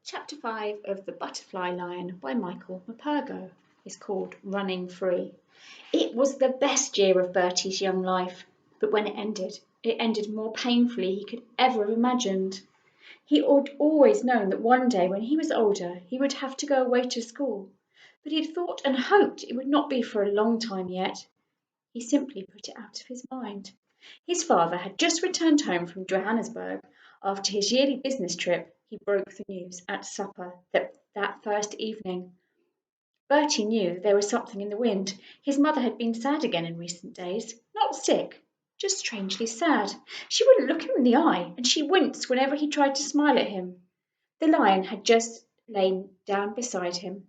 Chapter 5 of The Butterfly Lion by Michael Morpurgo is called Running Free. It was the best year of Bertie's young life, but when it ended more painfully he could ever have imagined. He had always known that one day when he was older he would have to go away to school, but he had thought and hoped it would not be for a long time yet. He simply put it out of his mind. His father had just returned home from Johannesburg after his yearly business trip. He broke the news at supper that first evening. Bertie knew there was something in the wind. His mother had been sad again in recent days. Not sick, just strangely sad. She wouldn't look him in the eye, and she winced whenever he tried to smile at him. The lion had just lain down beside him,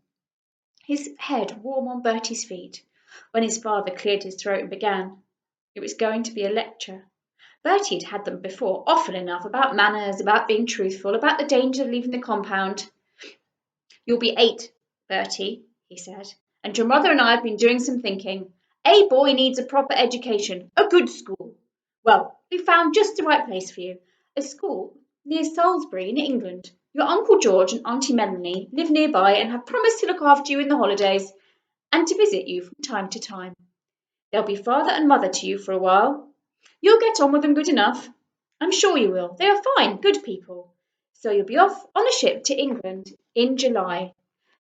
his head warm on Bertie's feet, when his father cleared his throat and began. It was going to be a lecture. Bertie had had them before, often enough, about manners, about being truthful, about the danger of leaving the compound. "You'll be 8, Bertie," he said, "and your mother and I have been doing some thinking. A boy needs a proper education, a good school. Well, we found just the right place for you, a school near Salisbury in England. Your Uncle George and Auntie Melanie live nearby and have promised to look after you in the holidays and to visit you from time to time. They'll be father and mother to you for a while. You'll get on with them good enough. I'm sure you will. They are fine, good people. So you'll be off on a ship to England in July.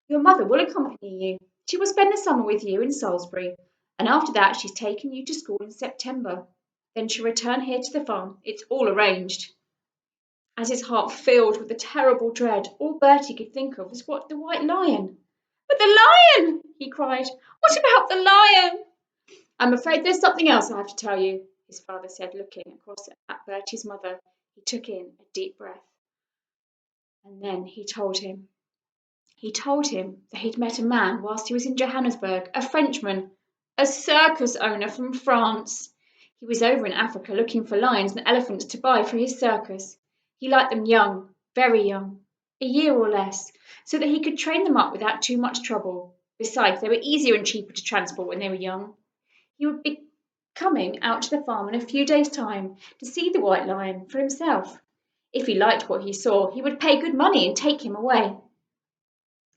Your mother will accompany you. She will spend the summer with you in Salisbury, and after that she's taken you to school in September. Then she'll return here to the farm. It's all arranged." As his heart filled with a terrible dread, all Bertie could think of was what the white lion. "But the lion!" he cried. "What about the lion?" "I'm afraid there's something else I have to tell you," his father said, looking across at Bertie's mother. He took in a deep breath. And then he told him. He told him that he'd met a man whilst he was in Johannesburg, a Frenchman, a circus owner from France. He was over in Africa looking for lions and elephants to buy for his circus. He liked them young, very young, a year or less, so that he could train them up without too much trouble. Besides, they were easier and cheaper to transport when they were young. He would be coming out to the farm in a few days' time to see the white lion for himself. If he liked what he saw, he would pay good money and take him away.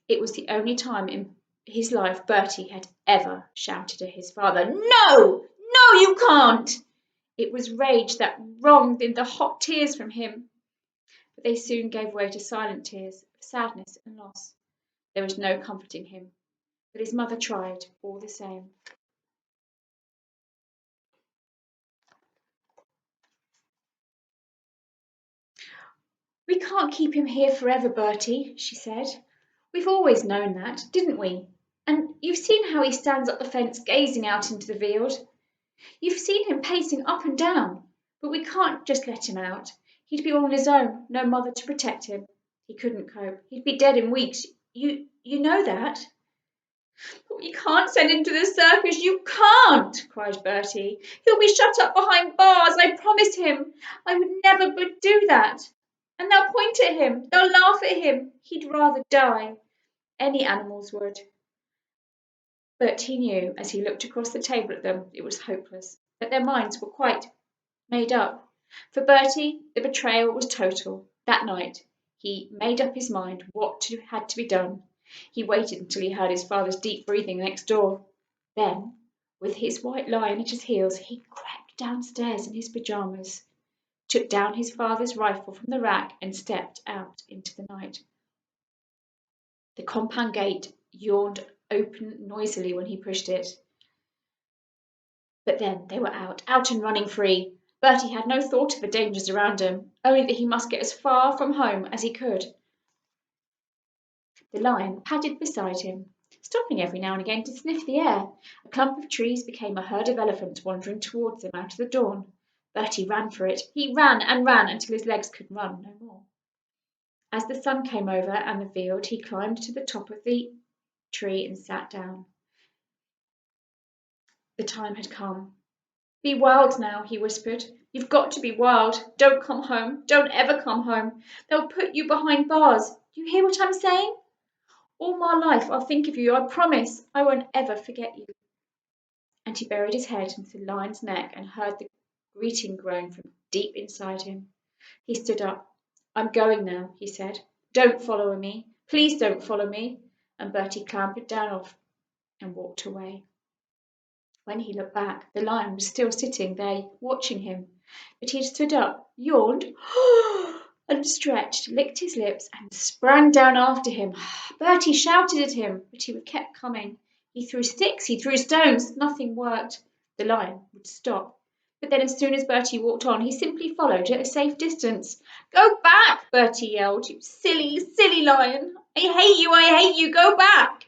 It was the only time in his life Bertie had ever shouted at his father, "No! No, you can't!" It was rage that wrung the hot tears from him. But they soon gave way to silent tears of sadness and loss. There was no comforting him, but his mother tried all the same. "We can't keep him here forever, Bertie," she said. "We've always known that, didn't we? And you've seen how he stands up the fence gazing out into the field. You've seen him pacing up and down. But we can't just let him out. He'd be all on his own, no mother to protect him. He couldn't cope. He'd be dead in weeks. You know that." "But we can't send him to the circus. You can't," cried Bertie. "He'll be shut up behind bars. I promised him I would never do that. And they'll point at him. They'll laugh at him. He'd rather die. Any animals would." But he knew, as he looked across the table at them, it was hopeless, that their minds were quite made up. For Bertie, the betrayal was total. That night he made up his mind what had to be done. He waited until he heard his father's deep breathing next door. Then, with his white lion at his heels, he crept downstairs in his pyjamas, took down his father's rifle from the rack, and stepped out into the night. The compound gate yawned open noisily when he pushed it. But then they were out and running free. Bertie had no thought of the dangers around him, only that he must get as far from home as he could. The lion padded beside him, stopping every now and again to sniff the air. A clump of trees became a herd of elephants wandering towards them out of the dawn. Bertie ran for it. He ran and ran until his legs could run no more. As the sun came over and the field, he climbed to the top of the tree and sat down. The time had come. "Be wild now," he whispered. "You've got to be wild. Don't come home. Don't ever come home. They'll put you behind bars. Do you hear what I'm saying? All my life I'll think of you. I promise. I won't ever forget you." And he buried his head into the lion's neck and heard the greeting groan from deep inside him. He stood up. "I'm going now," he said. Don't follow me. Please don't follow me. And Bertie clambered down off and walked away. When he looked back, the lion was still sitting there watching him, but he had stood up, yawned, and stretched, licked his lips, and sprang down after him. Bertie shouted at him, but he kept coming. He threw sticks, he threw stones, nothing worked. The lion would stop. But then as soon as Bertie walked on, he simply followed at a safe distance. Go back, Bertie yelled, you silly, silly lion. I hate you, go back.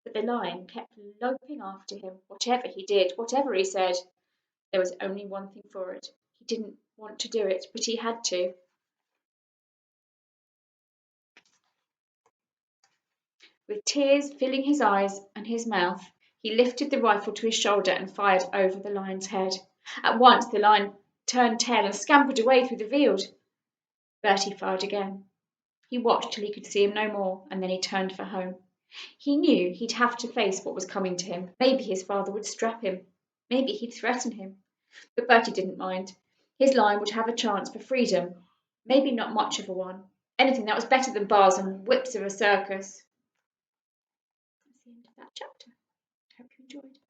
But the lion kept loping after him, whatever he did, whatever he said. There was only one thing for it. He didn't want to do it, but he had to. With tears filling his eyes and his mouth, he lifted the rifle to his shoulder and fired over the lion's head. At once the lion turned tail and scampered away through the field. Bertie fired again. He watched till he could see him no more, and then he turned for home. He knew he'd have to face what was coming to him. Maybe his father would strap him. Maybe he'd threaten him. But Bertie didn't mind. His lion would have a chance for freedom. Maybe not much of a one. Anything that was better than bars and whips of a circus. That's the end of that chapter. I hope you enjoyed.